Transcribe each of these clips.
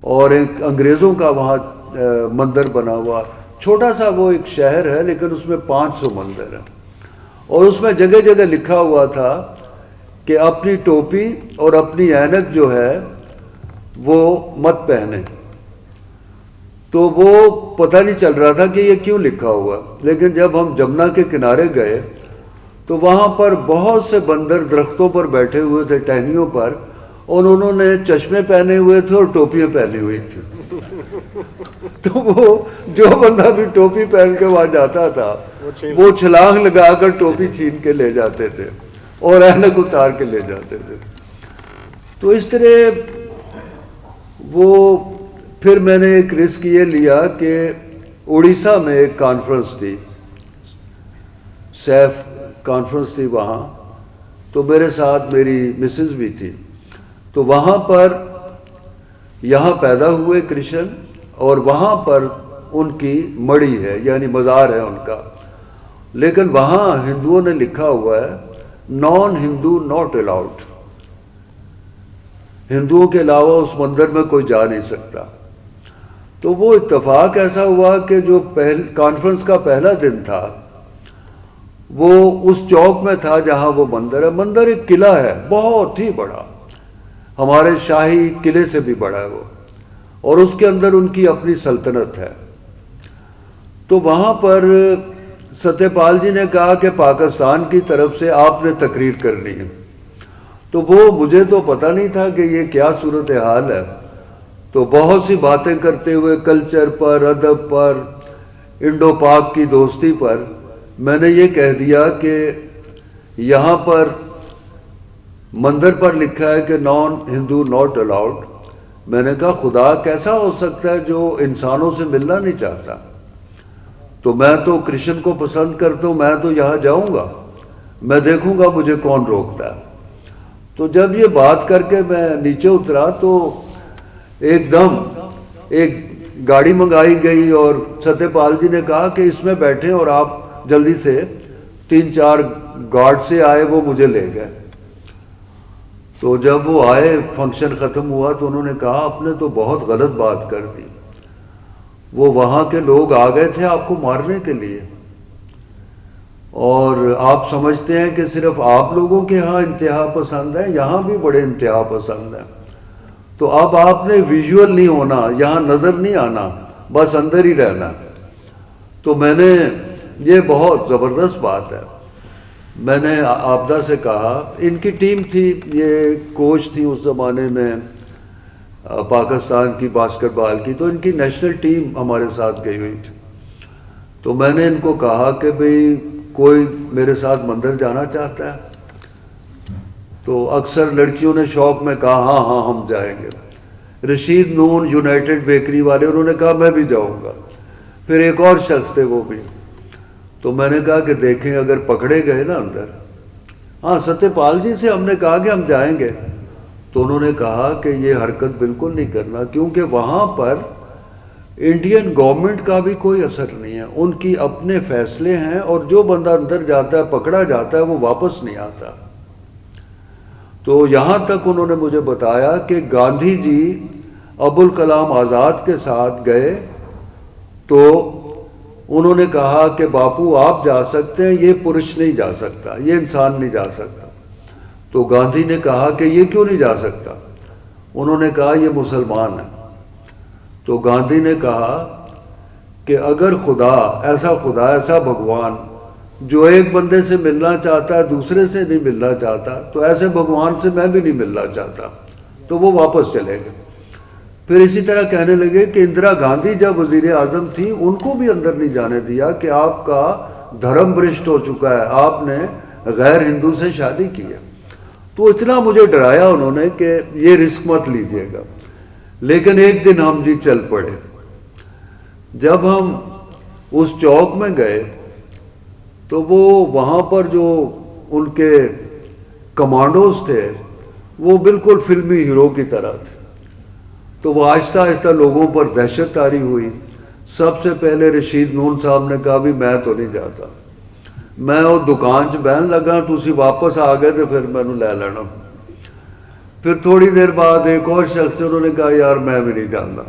اور ایک انگریزوں کا وہاں مندر بنا ہوا، چھوٹا سا وہ ایک شہر ہے لیکن اس میں 500 مندر ہیں، اور اس میں جگہ جگہ لکھا ہوا تھا کہ اپنی ٹوپی اور اپنی اینک جو ہے وہ مت پہنے. تو وہ پتہ نہیں چل رہا تھا کہ یہ کیوں لکھا ہوا، لیکن جب ہم جمنا کے کنارے گئے تو وہاں پر بہت سے بندر درختوں پر بیٹھے ہوئے تھے، ٹہنیوں پر، اور انہوں نے چشمے پہنے ہوئے تھے اور ٹوپیاں پہنی ہوئی تھی. تو وہ جو بندہ بھی ٹوپی پہن کے وہاں جاتا تھا وہ چھلانگ لگا کر ٹوپی چھین کے لے جاتے تھے اور اینک اتار کے لے جاتے تھے. تو اس طرح وہ پھر میں نے ایک رسک یہ لیا کہ اڑیسہ میں ایک کانفرنس تھی، سیف کانفرنس تھی وہاں، تو میرے ساتھ میری مسز بھی تھی. تو وہاں پر یہاں پیدا ہوئے کرشن، اور وہاں پر ان کی مڑی ہے، یعنی مزار ہے ان کا، لیکن وہاں ہندوؤں نے لکھا ہوا ہے نان ہندو ناٹ الاؤڈ، ہندوؤں کے علاوہ اس مندر میں کوئی جا نہیں سکتا. تو وہ اتفاق ایسا ہوا کہ جو کانفرنس کا پہلا دن تھا وہ اس چوک میں تھا جہاں وہ مندر ہے. مندر ایک قلعہ ہے بہت ہی بڑا، ہمارے شاہی قلعے سے بھی بڑا ہے وہ، اور اس کے اندر ان کی اپنی سلطنت ہے. تو وہاں پر ستیہ پال جی نے کہا کہ پاکستان کی طرف سے آپ نے تقریر کرنی ہے. تو وہ مجھے تو پتہ نہیں تھا کہ یہ کیا صورتحال ہے. تو بہت سی باتیں کرتے ہوئے کلچر پر، ادب پر، انڈو پاک کی دوستی پر، میں نے یہ کہہ دیا کہ یہاں پر مندر پر لکھا ہے کہ نان ہندو ناٹ الاؤڈ. میں نے کہا خدا کیسا ہو سکتا ہے جو انسانوں سے ملنا نہیں چاہتا؟ تو میں تو کرشن کو پسند کرتا ہوں، میں تو یہاں جاؤں گا، میں دیکھوں گا مجھے کون روکتا ہے. تو جب یہ بات کر کے میں نیچے اترا تو ایک دم ایک گاڑی منگائی گئی، اور ستیہ پال جی نے کہا کہ اس میں بیٹھیں، اور آپ جلدی سے 3-4 گارڈ سے آئے، وہ مجھے لے گئے. تو جب وہ آئے، فنکشن ختم ہوا، تو انہوں نے کہا آپ نے تو بہت غلط بات کر دی، وہ وہاں کے لوگ آ گئے تھے آپ کو مارنے کے لیے، اور آپ سمجھتے ہیں کہ صرف آپ لوگوں کے ہاں انتہا پسند ہے، یہاں بھی بڑے انتہا پسند ہیں. تو اب آپ نے ویژول نہیں ہونا، یہاں نظر نہیں آنا، بس اندر ہی رہنا. تو میں نے، یہ بہت زبردست بات ہے، میں نے آبدہ سے کہا، ان کی ٹیم تھی، یہ کوچ تھی اس زمانے میں پاکستان کی باسکٹ بال کی، تو ان کی نیشنل ٹیم ہمارے ساتھ گئی ہوئی تھی. تو میں نے ان کو کہا کہ بھئی کوئی میرے ساتھ مندر جانا چاہتا ہے؟ تو اکثر لڑکیوں نے شوق میں کہا ہاں ہاں ہم جائیں گے. رشید نون یونائٹڈ بیکری والے، انہوں نے کہا میں بھی جاؤں گا. پھر ایک اور شخص تھے وہ بھی. تو میں نے کہا کہ دیکھیں اگر پکڑے گئے نا اندر، ہاں ستیہ پال جی سے ہم نے کہا کہ ہم جائیں گے. تو انہوں نے کہا کہ یہ حرکت بالکل نہیں کرنا، کیونکہ وہاں پر انڈین گورنمنٹ کا بھی کوئی اثر نہیں ہے، ان کی اپنے فیصلے ہیں، اور جو بندہ اندر جاتا ہے پکڑا جاتا ہے وہ واپس نہیں آتا. تو یہاں تک انہوں نے مجھے بتایا کہ گاندھی جی ابوالکلام آزاد کے ساتھ گئے تو انہوں نے کہا کہ باپو آپ جا سکتے ہیں، یہ پرش نہیں جا سکتا، یہ انسان نہیں جا سکتا. تو گاندھی نے کہا کہ یہ کیوں نہیں جا سکتا؟ انہوں نے کہا یہ مسلمان ہے. تو گاندھی نے کہا کہ اگر خدا ایسا بھگوان جو ایک بندے سے ملنا چاہتا ہے دوسرے سے نہیں ملنا چاہتا، تو ایسے بھگوان سے میں بھی نہیں ملنا چاہتا. تو وہ واپس چلے گئے. پھر اسی طرح کہنے لگے کہ اندرا گاندھی جب وزیر اعظم تھی ان کو بھی اندر نہیں جانے دیا کہ آپ کا دھرم برشٹ ہو چکا ہے، آپ نے غیر ہندو سے شادی کی ہے. تو اتنا مجھے ڈرایا انہوں نے کہ یہ رسک مت لیجیے گا. لیکن ایک دن ہم جی چل پڑے. جب ہم اس چوک میں گئے تو وہ وہاں پر جو ان کے کمانڈوز تھے وہ بالکل فلمی ہیرو کی طرح تھے. تو وہ آہستہ آہستہ لوگوں پر دہشت طاری ہوئی. سب سے پہلے رشید نون صاحب نے کہا بھی میں تو نہیں جاتا, میں وہ دکان چ بہن لگا, تسی واپس آ گئے تو پھر میں لے لینا. پھر تھوڑی دیر بعد ایک اور شخص نے, انہوں نے کہا یار میں بھی نہیں جانتا.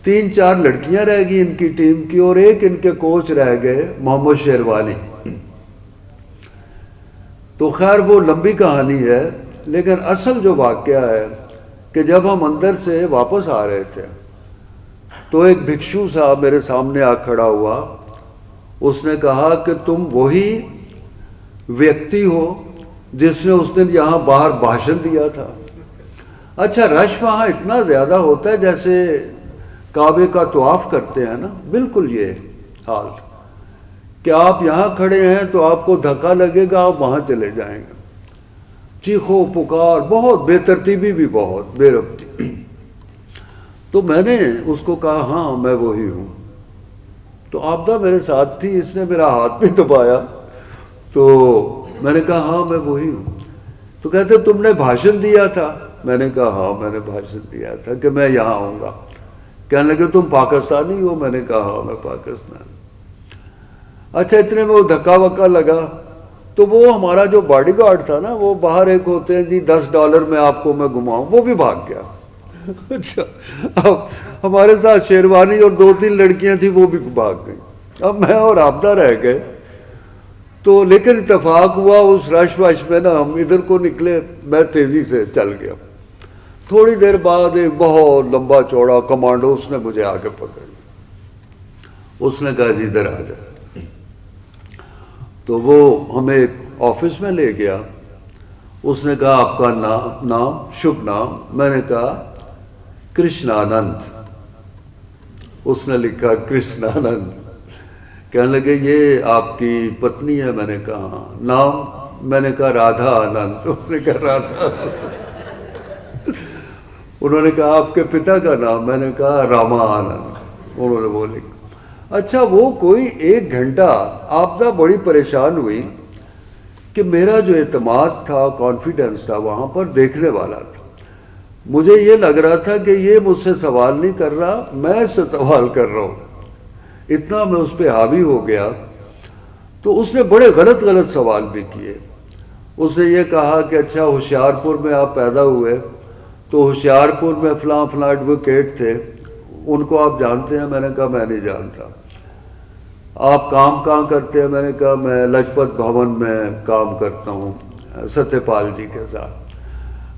3-4 لڑکیاں رہ گئی ان کی ٹیم کی, اور ایک ان کے کوچ رہ گئے محمد شیروانی. تو خیر وہ لمبی کہانی ہے, لیکن اصل جو واقعہ ہے کہ جب ہم اندر سے واپس آ رہے تھے تو ایک بھکشو صاحب میرے سامنے آ کھڑا ہوا. اس نے کہا کہ تم وہی ویکتی ہو جس نے اس دن یہاں باہر بھاشن دیا تھا. اچھا رش وہاں اتنا زیادہ ہوتا ہے جیسے کعبے کا طواف کرتے ہیں نا, بالکل یہ حال کہ آپ یہاں کھڑے ہیں تو آپ کو دھکا لگے گا, آپ وہاں چلے جائیں گے. چیخو پکار, بہت بے ترتیبی بھی بہت بے ربطی. تو میں نے اس کو کہا ہاں میں وہی ہوں. تو آبدہ میرے ساتھ تھی, اس نے میرا ہاتھ بھی دبایا. تو میں نے کہا ہاں میں وہی ہوں. تو کہتے تم نے بھاشن دیا تھا. میں نے کہا ہاں میں نے بھاشن دیا تھا کہ میں یہاں آؤں گا. کہنے لگے تم پاکستانی ہو. میں نے کہا ہاں میں پاکستانی. اچھا اتنے میں وہ دھکا وکا لگا. تو وہ ہمارا جو باڈی گارڈ تھا نا, وہ باہر ایک ہوتے ہیں جی $10 میں آپ کو میں گھماؤں, وہ بھی بھاگ گیا. اچھا اب ہمارے ساتھ شیروانی اور 2-3 لڑکیاں تھیں, وہ بھی بھاگ گئیں. اب میں اور آبدہ رہ گئے. تو لیکن اتفاق ہوا اس رش وش میں نا ہم ادھر کو نکلے, میں تیزی سے چل گیا. تھوڑی دیر بعد ایک بہت لمبا چوڑا کمانڈو اس نے مجھے آگے پکڑ لیا. اس نے کہا جی ادھر آ جا. تو وہ ہمیں ایک آفس میں لے گیا. اس نے کہا آپ کا نام شبھ نام. میں نے کہا کرشنانند. اس نے لکھا کرشنانند. کہنے لگے یہ آپ کی پتنی ہے. میں نے کہا ہاں. نام؟ میں نے کہا رادھا آنند. اس نے کہا رادھا. انہوں نے کہا آپ کے پتا کا نام؟ میں نے کہا راما آنند. انہوں نے وہ لکھا. اچھا وہ کوئی 1 گھنٹہ آبدہ بڑی پریشان ہوئی کہ میرا جو اعتماد تھا, کانفیڈنس تھا وہاں پر دیکھنے والا تھا. مجھے یہ لگ رہا تھا کہ یہ مجھ سے سوال نہیں کر رہا, میں اس سے سوال کر رہا ہوں. اتنا میں اس پہ حاوی ہو گیا. تو اس نے بڑے غلط سوال بھی کیے. اس نے یہ کہا کہ اچھا ہوشیارپور میں آپ پیدا ہوئے, تو ہوشیارپور میں فلاں ایڈوکیٹ تھے, ان کو آپ جانتے ہیں؟ میں نے کہا میں نہیں جانتا. آپ کام کہاں کرتے ہیں؟ میں نے کہا میں لاجپت بھون میں کام کرتا ہوں ستیہ پال جی کے ساتھ.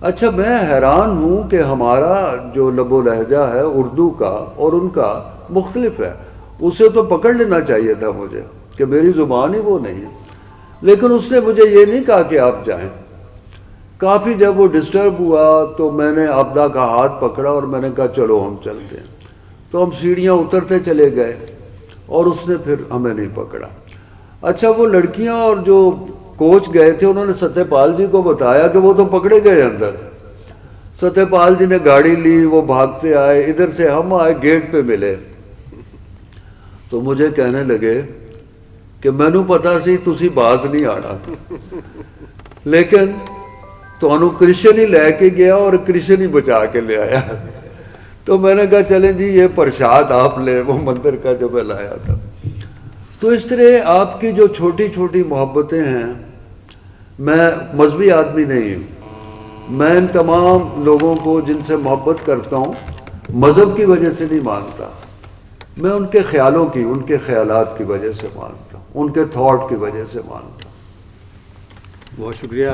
اچھا میں حیران ہوں کہ ہمارا جو لب و لہجہ ہے اردو کا اور ان کا مختلف ہے. اسے تو پکڑ لینا چاہیے تھا مجھے کہ میری زبان ہی وہ نہیں ہے. لیکن اس نے مجھے یہ نہیں کہا کہ آپ جائیں. کافی جب وہ ڈسٹرب ہوا تو میں نے آبدہ کا ہاتھ پکڑا اور میں نے کہا چلو ہم چلتے ہیں. تو ہم سیڑھیاں اترتے چلے گئے اور اس نے پھر ہمیں نہیں پکڑا. اچھا وہ لڑکیاں اور جو کوچ گئے تھے انہوں نے ستیہ پال جی کو بتایا کہ وہ تو پکڑے گئے اندر. ستیہ پال جی نے گاڑی لی, وہ بھاگتے آئے. ادھر سے ہم آئے, گیٹ پہ ملے تو مجھے کہنے لگے کہ مینوں پتا سی تسی باز نہیں آنا, لیکن تانوں کرشن ہی لے کے گیا اور کرشن ہی بچا کے لے آیا. تو میں نے کہا چلیں جی یہ پرشاد آپ لے, وہ مندر کا جو میں لایا تھا. تو اس طرح آپ کی جو چھوٹی چھوٹی محبتیں ہیں, میں مذہبی آدمی نہیں ہوں. میں ان تمام لوگوں کو جن سے محبت کرتا ہوں مذہب کی وجہ سے نہیں مانتا, میں ان کے خیالوں کی, ان کے خیالات کی وجہ سے مانتا ہوں, ان کے تھاٹ کی وجہ سے مانتا ہوں. بہت شکریہ.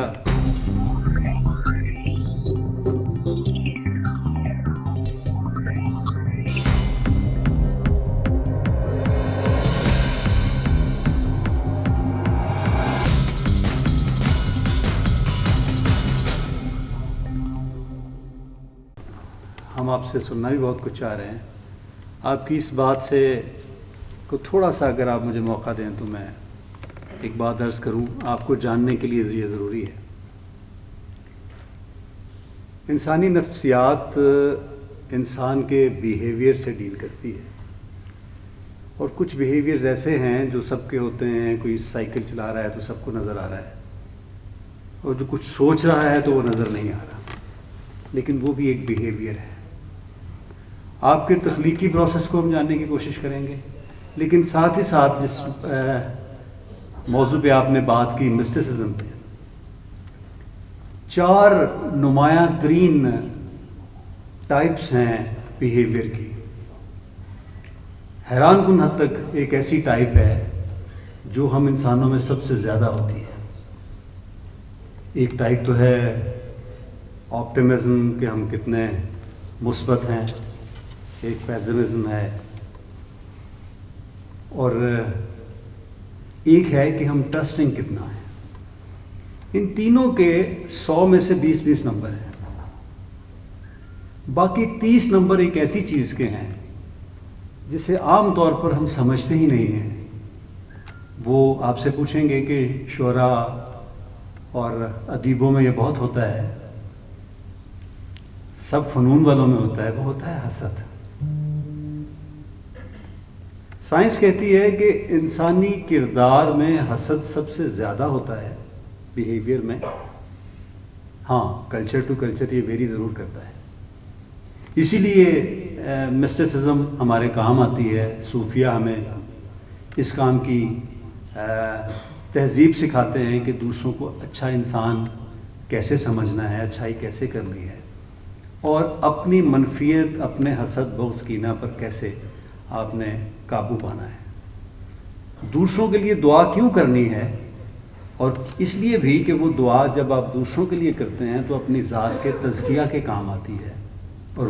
ہم آپ سے سننا بھی بہت کچھ چاہ رہے ہیں. آپ کی اس بات سے کو تھوڑا سا اگر آپ مجھے موقع دیں تو میں ایک بات عرض کروں. آپ کو جاننے کے لیے یہ ضروری ہے. انسانی نفسیات انسان کے بیہیویئر سے ڈیل کرتی ہے, اور کچھ بیہیویئرز ایسے ہیں جو سب کے ہوتے ہیں. کوئی سائیکل چلا رہا ہے تو سب کو نظر آ رہا ہے, اور جو کچھ سوچ رہا ہے تو وہ نظر نہیں آ رہا. لیکن وہ بھی ایک بیہیویئر ہے. آپ کے تخلیقی پروسیس کو ہم جاننے کی کوشش کریں گے، لیکن ساتھ ہی ساتھ جس موضوع پہ آپ نے بات کی مسٹیسزم پہ، 4 نمایاں ترین ٹائپس ہیں بیہیویئر کی. حیران کن حد تک ایک ایسی ٹائپ ہے جو ہم انسانوں میں سب سے زیادہ ہوتی ہے. ایک ٹائپ تو ہے آپٹیمزم کہ ہم کتنے مثبت ہیں، ایک پیسمزم ہے، اور ایک ہے کہ ہم ٹرسٹنگ کتنا ہے. ان تینوں کے 100 میں سے 20 نمبر ہیں. باقی 30 نمبر ایک ایسی چیز کے ہیں جسے عام طور پر ہم سمجھتے ہی نہیں ہیں. وہ آپ سے پوچھیں گے کہ شعراء اور ادیبوں میں یہ بہت ہوتا ہے، سب فنون والوں میں ہوتا ہے، وہ ہوتا ہے حسد. سائنس کہتی ہے کہ انسانی کردار میں حسد سب سے زیادہ ہوتا ہے بیہیویئر میں. ہاں، کلچر ٹو کلچر یہ ویری ضرور کرتا ہے. اسی لیے مسٹیسزم ہمارے کام آتی ہے. صوفیہ ہمیں اس کام کی تہذیب سکھاتے ہیں کہ دوسروں کو اچھا انسان کیسے سمجھنا ہے، اچھائی کیسے کرنی ہے، اور اپنی منفیت، اپنے حسد، بغض، کینہ پر کیسے آپ نے قابو پانا ہے. دوسروں کے لیے دعا کیوں کرنی ہے؟ اور اس لیے بھی کہ وہ دعا جب آپ دوسروں کے لیے کرتے ہیں تو اپنی ذات کے تزکیہ کے کام آتی ہے، اور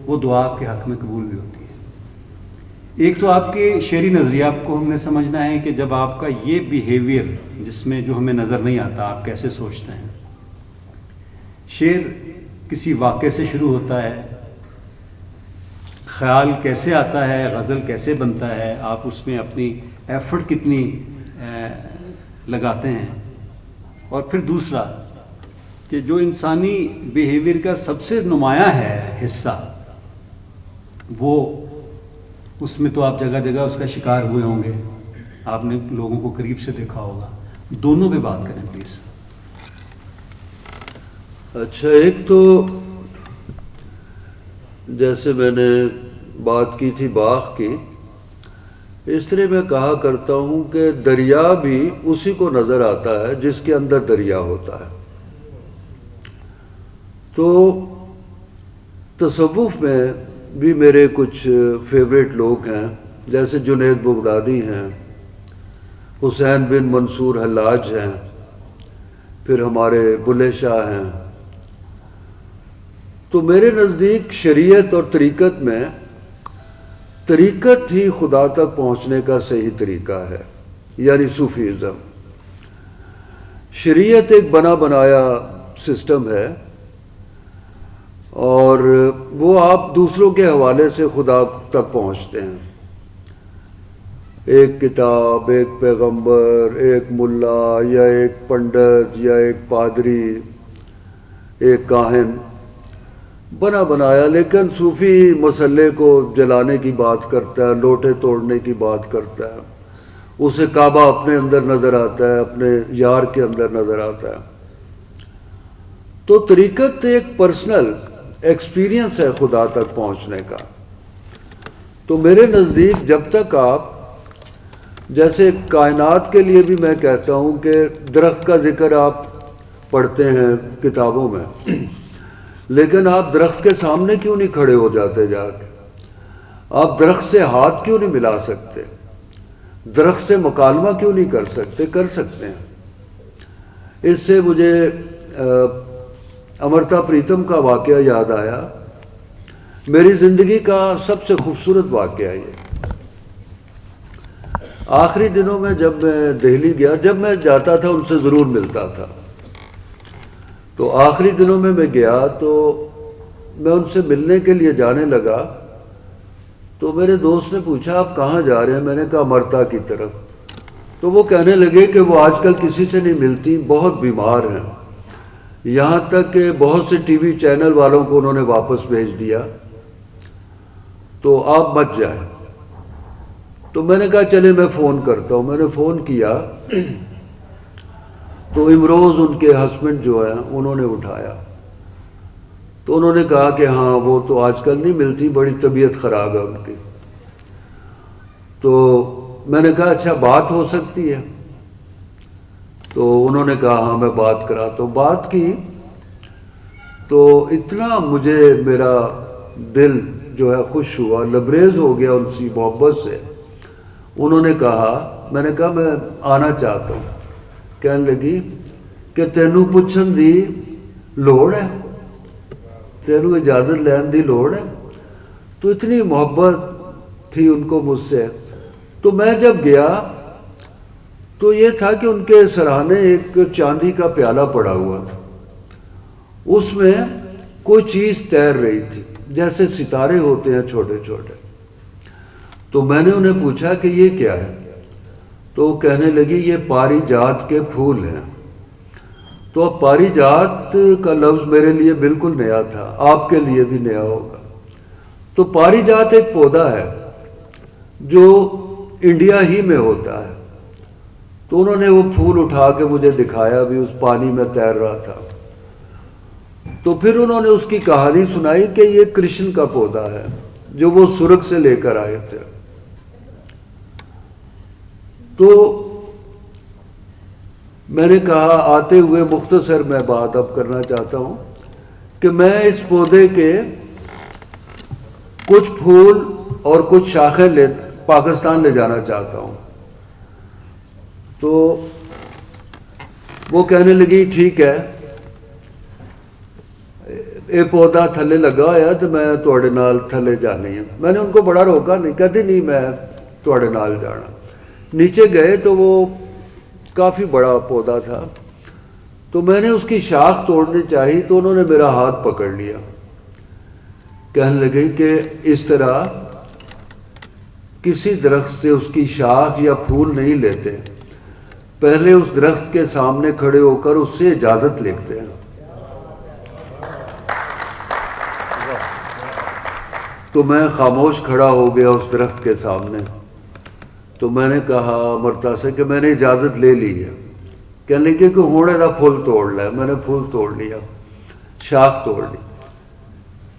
وہ دعا آپ کے حق میں قبول بھی ہوتی ہے. ایک تو آپ کے شعری نظریہ کو ہم نے سمجھنا ہے کہ جب آپ کا یہ بیہیویئر جس میں جو ہمیں نظر نہیں آتا آپ کیسے سوچتے ہیں. شعر کسی واقعے سے شروع ہوتا ہے، خیال کیسے آتا ہے، غزل کیسے بنتا ہے، آپ اس میں اپنی ایفرٹ کتنی لگاتے ہیں. اور پھر دوسرا کہ جو انسانی بیہیویئر کا سب سے نمایاں ہے حصہ، وہ اس میں تو آپ جگہ جگہ اس کا شکار ہوئے ہوں گے، آپ نے لوگوں کو قریب سے دیکھا ہوگا. دونوں پہ بات کریں پلیز. اچھا، ایک تو جیسے میں نے بات کی تھی باغ کی، اس طرح میں کہا کرتا ہوں کہ دریا بھی اسی کو نظر آتا ہے جس کے اندر دریا ہوتا ہے. تو تصوف میں بھی میرے کچھ فیوریٹ لوگ ہیں، جیسے جنید بغدادی ہیں، حسین بن منصور حلاج ہیں، پھر ہمارے بلے شاہ ہیں. تو میرے نزدیک شریعت اور طریقت میں طریقت ہی خدا تک پہنچنے کا صحیح طریقہ ہے، یعنی صوفیزم. شریعت ایک بنا بنایا سسٹم ہے، اور وہ آپ دوسروں کے حوالے سے خدا تک پہنچتے ہیں. ایک کتاب، ایک پیغمبر، ایک ملا یا ایک پنڈت یا ایک پادری، ایک کاہن، بنا بنایا. لیکن صوفی مسلح کو جلانے کی بات کرتا ہے، لوٹے توڑنے کی بات کرتا ہے، اسے کعبہ اپنے اندر نظر آتا ہے، اپنے یار کے اندر نظر آتا ہے. تو طریقت ایک پرسنل ایکسپیرینس ہے خدا تک پہنچنے کا. تو میرے نزدیک جب تک آپ، جیسے کائنات کے لیے بھی میں کہتا ہوں کہ درخت کا ذکر آپ پڑھتے ہیں کتابوں میں، لیکن آپ درخت کے سامنے کیوں نہیں کھڑے ہو جاتے جا کے؟ آپ درخت سے ہاتھ کیوں نہیں ملا سکتے؟ درخت سے مکالمہ کیوں نہیں کر سکتے؟ کر سکتے ہیں. اس سے مجھے امرتا پریتم کا واقعہ یاد آیا. میری زندگی کا سب سے خوبصورت واقعہ یہ. آخری دنوں میں جب میں دہلی گیا، جب میں جاتا تھا ان سے ضرور ملتا تھا، تو آخری دنوں میں گیا تو میں ان سے ملنے کے لیے جانے لگا. تو میرے دوست نے پوچھا آپ کہاں جا رہے ہیں؟ میں نے کہا امرتا کی طرف. تو وہ کہنے لگے کہ وہ آج کل کسی سے نہیں ملتی، بہت بیمار ہیں، یہاں تک کہ بہت سے ٹی وی چینل والوں کو انہوں نے واپس بھیج دیا، تو آپ مت جائیں. تو میں نے کہا چلے میں فون کرتا ہوں. میں نے فون کیا تو امروز ان کے ہسبینڈ جو ہیں انہوں نے اٹھایا. تو انہوں نے کہا کہ ہاں وہ تو آج کل نہیں ملتی، بڑی طبیعت خراب ہے ان کی. تو میں نے کہا اچھا بات ہو سکتی ہے؟ تو انہوں نے کہا ہاں میں بات کراتا ہوں. بات کی تو اتنا مجھے میرا دل جو ہے خوش ہوا، لبریز ہو گیا ان کی محبت سے. انہوں نے کہا، میں نے کہا میں آنا چاہتا ہوں. کہنے لگی کہ تینوں پوچھن دی لوڑ ہے، تینوں اجازت لین دی لوڑ ہے. تو اتنی محبت تھی ان کو مجھ سے. تو میں جب گیا تو یہ تھا کہ ان کے سرہانے ایک چاندی کا پیالہ پڑا ہوا تھا، اس میں کوئی چیز تیر رہی تھی جیسے ستارے ہوتے ہیں چھوٹے چھوٹے. تو میں نے انہیں پوچھا کہ یہ کیا ہے؟ تو وہ کہنے لگی یہ پاری جات کے پھول ہیں. تو اب پاری جات کا لفظ میرے لیے بالکل نیا تھا، آپ کے لیے بھی نیا ہوگا. تو پاری جات ایک پودا ہے جو انڈیا ہی میں ہوتا ہے. تو انہوں نے وہ پھول اٹھا کے مجھے دکھایا، بھی اس پانی میں تیر رہا تھا. تو پھر انہوں نے اس کی کہانی سنائی کہ یہ کرشن کا پودا ہے جو وہ سرخ سے لے کر آئے تھے. تو میں نے کہا آتے ہوئے مختصر میں بات اب کرنا چاہتا ہوں کہ میں اس پودے کے کچھ پھول اور کچھ شاخیں پاکستان لے جانا چاہتا ہوں. تو وہ کہنے لگی ٹھیک ہے، یہ پودا تھلے لگا ہوا تو میں تھوڑے نال تھلے جانی ہے. میں نے ان کو بڑا روکا نہیں، کہتی نہیں میں تھوڑے نال جانا. نیچے گئے تو وہ کافی بڑا پودا تھا. تو میں نے اس کی شاخ توڑنی چاہی تو انہوں نے میرا ہاتھ پکڑ لیا. کہنے لگی کہ اس طرح کسی درخت سے اس کی شاخ یا پھول نہیں لیتے، پہلے اس درخت کے سامنے کھڑے ہو کر اس سے اجازت لیتے ہیں. تو میں خاموش کھڑا ہو گیا اس درخت کے سامنے. تو میں نے کہا مرتا سے کہ میں نے اجازت لے لی ہے. کہنے لگے کہ ہونے دا پھول توڑ لے. میں نے پھول توڑ لیا، شاخ توڑ لی.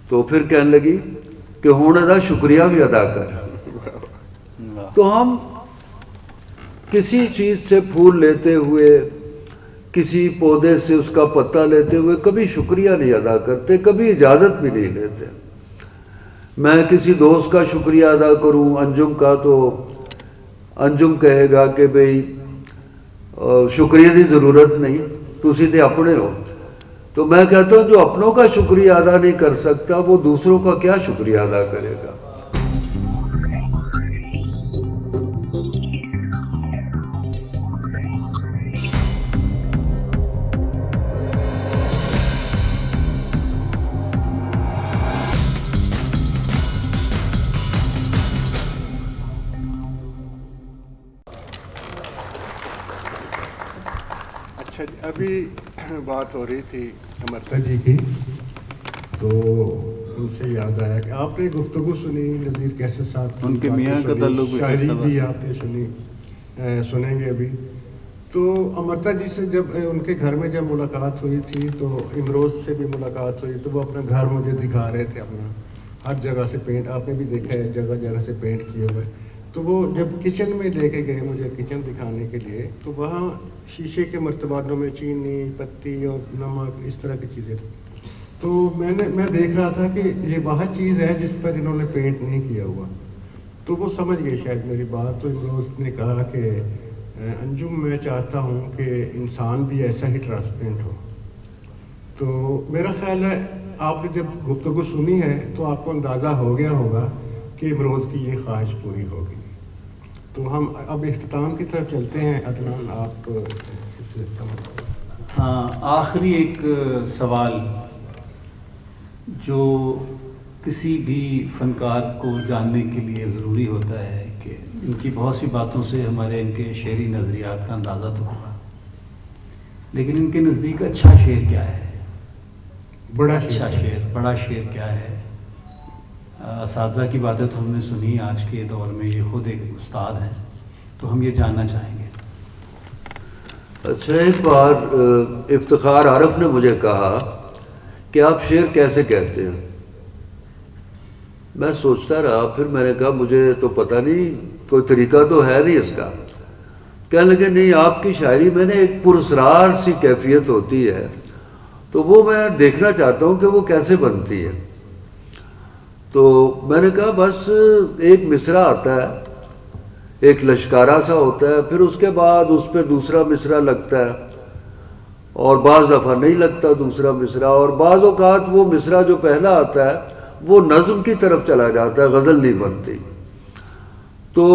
تو پھر کہنے لگی کہ ہونے دا شکریہ بھی ادا کر. تو ہم کسی چیز سے پھول لیتے ہوئے، کسی پودے سے اس کا پتا لیتے ہوئے کبھی شکریہ نہیں ادا کرتے، کبھی اجازت بھی نہیں لیتے. میں کسی دوست کا شکریہ ادا کروں انجم کا تو انجم کہے گا کہ بھئی شکریہ دی ضرورت نہیں، تسی تے اپنے ہو. تو میں کہتا ہوں جو اپنوں کا شکریہ ادا نہیں کر سکتا وہ دوسروں کا کیا شکریہ ادا کرے گا. اچھا جی، ابھی بات ہو رہی تھی امرتا جی کی، تو ان سے یاد آیا کہ آپ نے گفتگو سنی نذیر کیسر صاحب کی، ان کے میاں کا تعلق بھی شاعری بھی آپ نے سنی، سنیں گے ابھی. تو امرتا جی سے جب ان کے گھر میں جب ملاقات ہوئی تھی تو امروز سے بھی ملاقات ہوئی تو وہ اپنا گھر مجھے دکھا رہے تھے، اپنا ہر جگہ سے پینٹ، آپ نے بھی دیکھا ہے جگہ جگہ سے پینٹ کیے ہوئے. تو وہ جب کچن میں لے کے گئے مجھے کچن دکھانے کے لیے، تو وہاں شیشے کے مرتباتوں میں چینی، پتی اور نمک اس طرح کی چیزیں تھیں. تو میں دیکھ رہا تھا کہ یہ وہ چیز ہے جس پر انہوں نے پینٹ نہیں کیا ہوا. تو وہ سمجھ گئے شاید میری بات. تو امروز نے کہا کہ انجم میں چاہتا ہوں کہ انسان بھی ایسا ہی ٹرانسپیرنٹ ہو. تو میرا خیال ہے آپ نے جب گفتگو سنی ہے تو آپ کو اندازہ ہو گیا ہوگا کہ امروز کی یہ خواہش پوری ہوگی. تو ہم اب اختتام کی طرف چلتے ہیں. عدنان آپ اس سے سمجھ. ہاں، آخری ایک سوال جو کسی بھی فنکار کو جاننے کے لیے ضروری ہوتا ہے کہ ان کی بہت سی باتوں سے ہمارے ان کے شعری نظریات کا اندازہ تو ہوگا، لیکن ان کے نزدیک اچھا شعر کیا ہے، اچھا شعر، بڑا شعر کیا ہے. اساتذہ کی باتیں تو ہم نے سنی، آج کے دور میں یہ خود ایک استاد ہیں، تو ہم یہ جاننا چاہیں گے. اچھا، ایک بار افتخار عارف نے مجھے کہا کہ کہ آپ شعر کیسے کہتے ہیں. میں سوچتا رہا, پھر میں نے کہا مجھے تو پتہ نہیں, کوئی طریقہ تو ہے نہیں اس کا. کہنے لگے نہیں, آپ کی شاعری میں نے ایک پراسرار سی کیفیت ہوتی ہے, تو وہ میں دیکھنا چاہتا ہوں کہ وہ کیسے بنتی ہے. تو میں نے کہا بس ایک مصرع آتا ہے, ایک لشکارہ سا ہوتا ہے, پھر اس کے بعد اس پہ دوسرا مصرع لگتا ہے, اور بعض دفعہ نہیں لگتا دوسرا مصرع, اور بعض اوقات وہ مصرع جو پہلا آتا ہے وہ نظم کی طرف چلا جاتا ہے, غزل نہیں بنتی. تو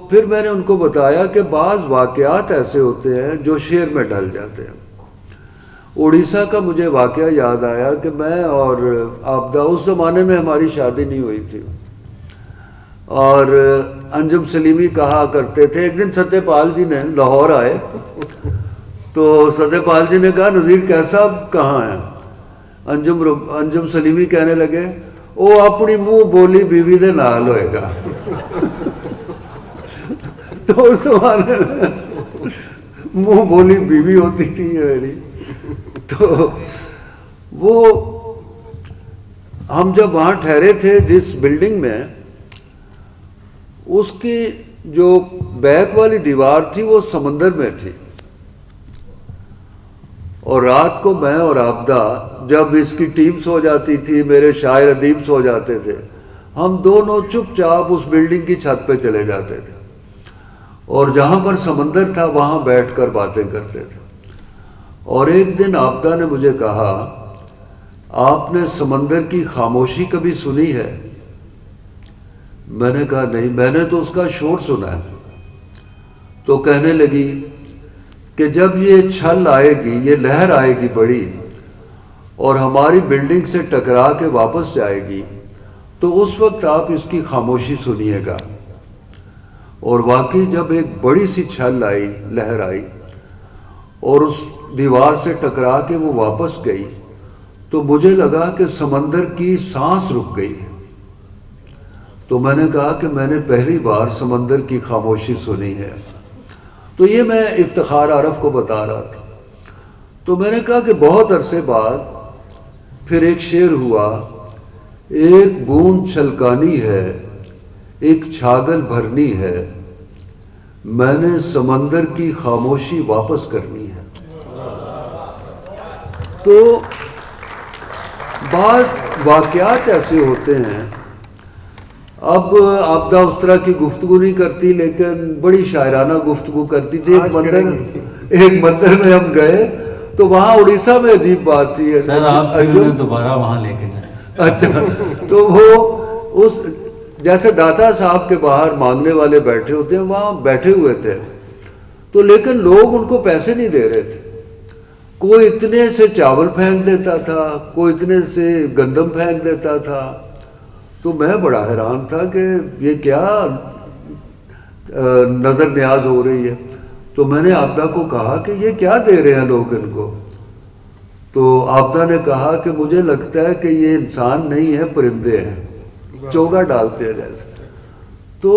پھر میں نے ان کو بتایا کہ بعض واقعات ایسے ہوتے ہیں جو شعر میں ڈل جاتے ہیں. اڑیسہ کا مجھے واقعہ یاد آیا کہ میں اور آبدہ, اس زمانے میں ہماری شادی نہیں ہوئی تھی, اور انجم سلیمی کہا کرتے تھے. ایک دن ستیہ پال جی نے لاہور آئے, تو ستیہ پال جی نے کہا نذیر کیسا کہاں ہیں؟ انجم سلیمی کہنے لگے وہ اپنی منہ بولی بیوی دے نال ہوئے گا. تو اس زمانے میں منہ بولی بیوی ہوتی تھی میری. تو وہ ہم جب وہاں ٹھہرے تھے جس بلڈنگ میں, اس کی جو بیک والی دیوار تھی وہ سمندر میں تھی, اور رات کو میں اور آبدہ, جب اس کی ٹیم سو جاتی تھی, میرے شاعر ادیب سو جاتے تھے, ہم دونوں چپ چاپ اس بلڈنگ کی چھت پہ چلے جاتے تھے, اور جہاں پر سمندر تھا وہاں بیٹھ کر باتیں کرتے تھے. اور ایک دن آبدہ نے مجھے کہا آپ نے سمندر کی خاموشی کبھی سنی ہے؟ میں نے کہا نہیں, میں نے تو اس کا شور سنا ہے. تو کہنے لگی کہ جب یہ چھل آئے گی, یہ لہر آئے گی بڑی, اور ہماری بلڈنگ سے ٹکرا کے واپس جائے گی, تو اس وقت آپ اس کی خاموشی سنیے گا. اور واقعی جب ایک بڑی سی چھل آئی, لہر آئی, اور اس دیوار سے ٹکرا کے وہ واپس گئی, تو مجھے لگا کہ سمندر کی سانس رک گئی ہے. تو میں نے کہا کہ میں نے پہلی بار سمندر کی خاموشی سنی ہے. تو یہ میں افتخار عارف کو بتا رہا تھا. تو میں نے کہا کہ بہت عرصے بعد پھر ایک شعر ہوا, ایک بوند چھلکانی ہے, ایک چھاگل بھرنی ہے, میں نے سمندر کی خاموشی واپس کرنی ہے. تو بعض واقعات ایسے ہوتے ہیں. اب آبدہ اس طرح کی گفتگو نہیں کرتی, لیکن بڑی شاعرانہ گفتگو کرتی تھی. ایک مندر میں ہم گئے تو وہاں اڑیسہ میں عجیب بات تھی. سر آپ مجھے دوبارہ وہاں لے کے جائیں. اچھا, تو وہ اس جیسے داتا صاحب کے باہر مانگنے والے بیٹھے ہوتے ہیں, وہاں بیٹھے ہوئے تھے, تو لیکن لوگ ان کو پیسے نہیں دے رہے تھے. کوئی اتنے سے چاول پھینک دیتا تھا, کوئی اتنے سے گندم پھینک دیتا تھا. تو میں بڑا حیران تھا کہ یہ کیا نظر نیاز ہو رہی ہے. تو میں نے آبدہ کو کہا کہ یہ کیا دے رہے ہیں لوگ ان کو؟ تو آبدہ نے کہا کہ مجھے لگتا ہے کہ یہ انسان نہیں ہے, پرندے ہیں, چوگا ڈالتے ہیں جیسے. تو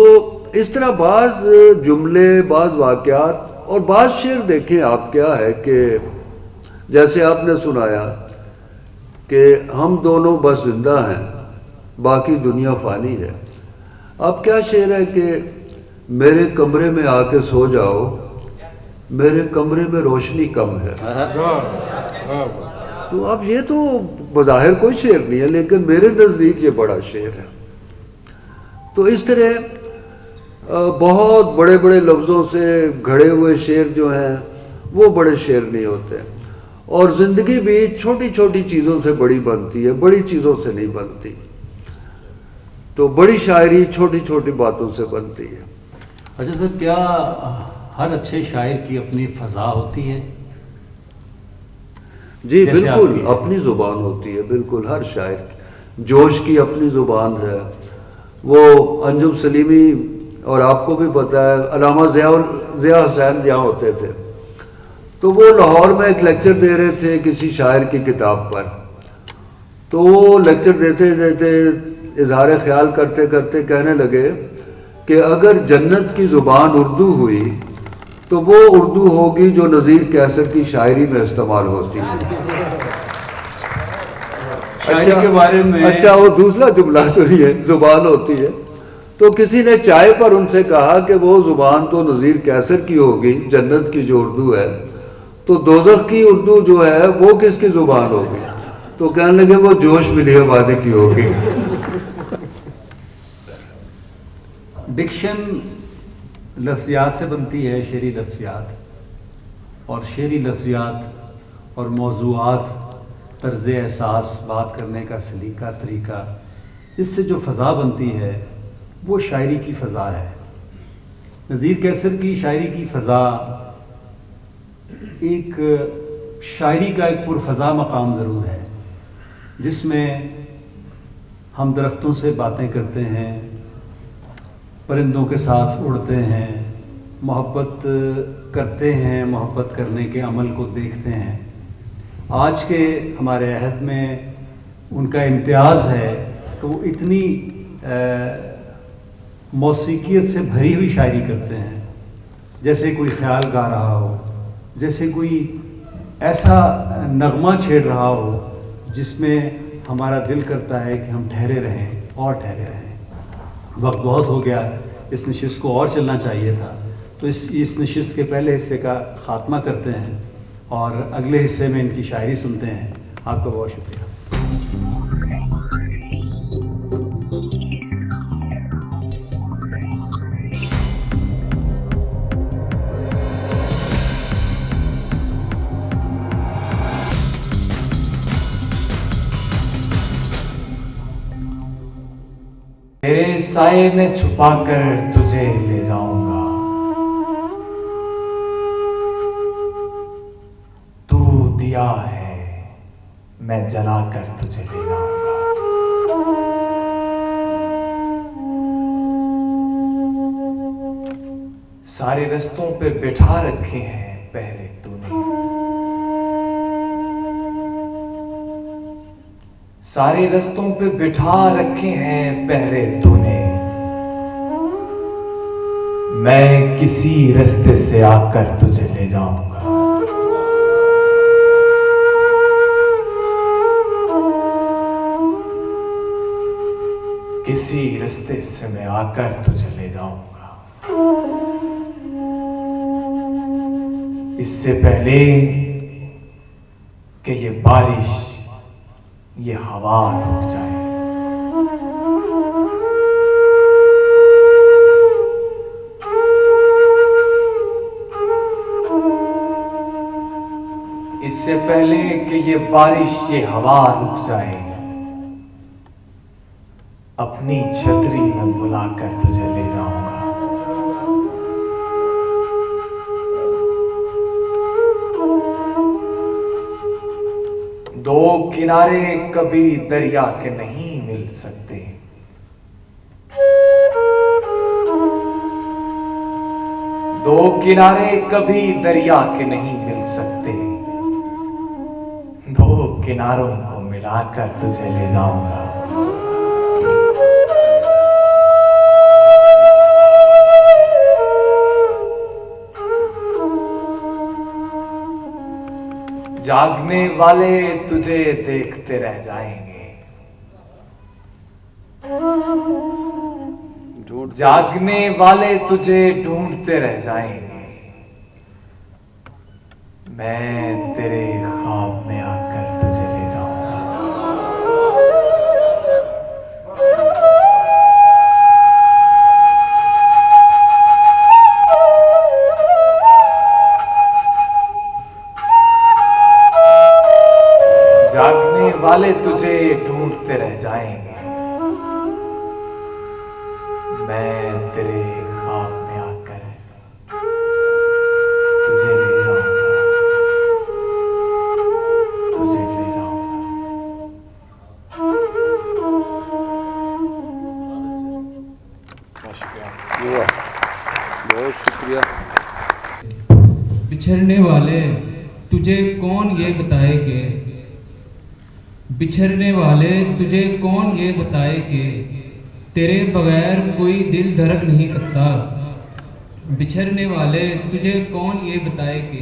اس طرح بعض جملے, بعض واقعات اور بعض شعر دیکھیں آپ کیا ہے کہ جیسے آپ نے سنایا کہ ہم دونوں بس زندہ ہیں, باقی دنیا فانی ہے. اب کیا شعر ہے کہ میرے کمرے میں آ کے سو جاؤ, میرے کمرے میں روشنی کم ہے. تو اب یہ تو بظاہر کوئی شعر نہیں ہے, لیکن میرے نزدیک یہ بڑا شعر ہے. تو اس طرح بہت بڑے بڑے لفظوں سے گھڑے ہوئے شعر جو ہیں وہ بڑے شعر نہیں ہوتے. اور زندگی بھی چھوٹی چھوٹی چیزوں سے بڑی بنتی ہے, بڑی چیزوں سے نہیں بنتی. تو بڑی شاعری چھوٹی چھوٹی باتوں سے بنتی ہے. اچھا سر, کیا ہر اچھے شاعر کی اپنی فضا ہوتی ہے؟ جی بالکل, اپنی زبان ہوتی ہے. بالکل, ہر شاعر کی جوش کی اپنی زبان ہے. وہ انجم سلیمی, اور آپ کو بھی پتہ ہے علامہ ضیاء حسین جہاں ہوتے تھے, تو وہ لاہور میں ایک لیکچر دے رہے تھے کسی شاعر کی کتاب پر. تو وہ لیکچر دیتے دیتے اظہار خیال کرتے کرتے کہنے لگے کہ اگر جنت کی زبان اردو ہوئی تو وہ اردو ہوگی جو نذیر قیصر کی شاعری میں استعمال ہوتی ہے. شاعری کے بارے میں اچھا وہ دوسرا جملہ سنیے، زبان ہوتی ہے تو کسی نے چائے پر ان سے کہا کہ وہ زبان تو نذیر کیسر کی ہوگی، جنت کی جو اردو ہے، تو دوزخ کی اردو جو ہے وہ کس کی زبان ہوگی؟ تو کہنے لگے وہ جوش ملی آبادی کی ہوگی۔ ڈکشن لفظیات سے بنتی ہے، شعری لفظیات، اور شعری لفظیات اور موضوعات، طرز احساس، بات کرنے کا سلیقہ، طریقہ، اس سے جو فضا بنتی ہے وہ شاعری کی فضا ہے۔ نذیر کیسر کی شاعری کی فضا ایک شاعری کا ایک پرفضا مقام ضرور ہے، جس میں ہم درختوں سے باتیں کرتے ہیں، پرندوں کے ساتھ اڑتے ہیں، محبت کرتے ہیں، محبت کرنے کے عمل کو دیکھتے ہیں۔ آج کے ہمارے عہد میں ان کا امتیاز ہے کہ وہ اتنی موسیقیت سے بھری ہوئی شاعری کرتے ہیں، جیسے کوئی خیال گا رہا ہو، جیسے کوئی ایسا نغمہ چھیڑ رہا ہو جس میں ہمارا دل کرتا ہے کہ ہم ٹھہرے رہیں اور ٹھہرے رہیں۔ وقت بہت ہو گیا، اس نشست کو اور چلنا چاہیے تھا، تو اس نشست کے پہلے حصے کا خاتمہ کرتے ہیں اور اگلے حصے میں ان کی شاعری سنتے ہیں۔ آپ کا بہت شکریہ۔ تیرے سائے میں چھپا کر تجھے لے جاؤں گا، تو دیا ہے میں جلا کر تجھے لے جاؤں گا۔ سارے رستوں پہ بٹھا رکھے ہیں پہرے تو نے، سارے رستوں پہ بٹھا رکھے ہیں پہرے تو نے، میں کسی رستے سے آ کر تجھے لے جاؤں گا۔ کسی رستے سے میں آ کر تجھے لے جاؤں گا۔ اس سے پہلے کہ یہ بارش، یہ ہوا رک جائے، اس سے پہلے کہ یہ بارش، یہ ہوا رک جائے، اپنی چھتری میں بلا کر تجھے لے جاؤں گا۔ دو کنارے کبھی دریا کے نہیں مل سکتے، دو کنارے کبھی دریا کے نہیں مل سکتے، دو کناروں کو ملا کر تجھے لے جاؤں گا۔ جاگنے والے تجھے دیکھتے رہ جائیں گے، جاگنے والے تجھے ڈھونڈتے رہ جائیں گے، میں تیرے خواب میں آ کر تجھے لے جاؤں گا۔ جاگنے والے تجھے ڈھونڈتے رہ جائیں گے، میں تیرے خواب میں آ کر تجھے لے جاؤں گا، تجھے لے جاؤں گا۔ بہت شکریہ۔ بچھڑنے والے تجھے کون یہ بتائے کہ، بچھڑنے والے تجھے کون یہ بتائے کہ تیرے بغیر کوئی دل دھڑک نہیں سکتا، بچھڑنے والے تجھے کون یہ بتائے کہ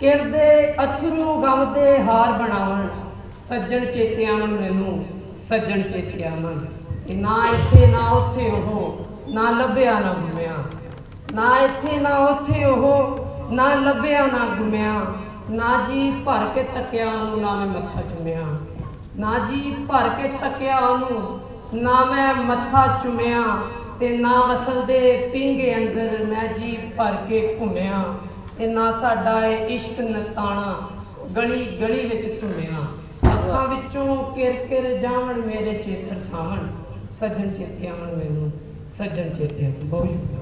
ਕਿਰਦੇ ਅਥਰੂ ਗਮ ਦੇ ਹਾਰ ਬਣਾਵਣ, ਸੱਜਣ ਚੇਤੇ ਆਵਣ ਮੈਨੂੰ, ਸੱਜਣ ਚੇਤੇ ਆਵਣ। ਤੇ ਨਾ ਇੱਥੇ ਨਾ ਉੱਥੇ ਉਹ, ਨਾ ਲੱਭਿਆ ਨਾ ਗੁੰਮਿਆ, ਨਾ ਇੱਥੇ ਨਾ ਉੱਥੇ ਉਹ, ਨਾ ਲੱਭਿਆ ਨਾ ਗੁੰਮਿਆ। ਨਾ ਜੀ ਭਰ ਕੇ ਤੱਕਿਆ ਉਹਨੂੰ, ਨਾ ਮੈਂ ਮੱਥਾ ਚੁੰਮਿਆ, ਨਾ ਜੀ ਭਰ ਕੇ ਤੱਕਿਆ ਉਹਨੂੰ, ਨਾ ਮੈਂ ਮੱਥਾ ਚੁੰਮਿਆ। ਤੇ ਨਾ ਵਸਲ ਦੇ ਪਿੰਗੇ ਅੰਦਰ ਮੈਂ ਜੀ ਭਰ ਕੇ ਘੁੰਮਿਆ। ਤੇ ਨਾ ਸਾਡਾ ਇਹ ਇਸ਼ਕ ਨਸਤਾਣਾ ਗਲੀ ਗਲੀ ਵਿੱਚ ਧੁੰਮਿਆ। ਅੱਖਾਂ ਵਿੱਚੋਂ ਕਿਰ ਕਿਰ ਜਾਵਣ ਮੇਰੇ ਚੇਤਰ ਸਾਵਣ, ਸੱਜਣ ਚੇਤੇ ਆਵਣ ਮੈਨੂੰ, ਸੱਜਣ ਚੇਤੇ ਆਵਣ। ਬਹੁਤ ਸ਼ੁਕਰੀਆ।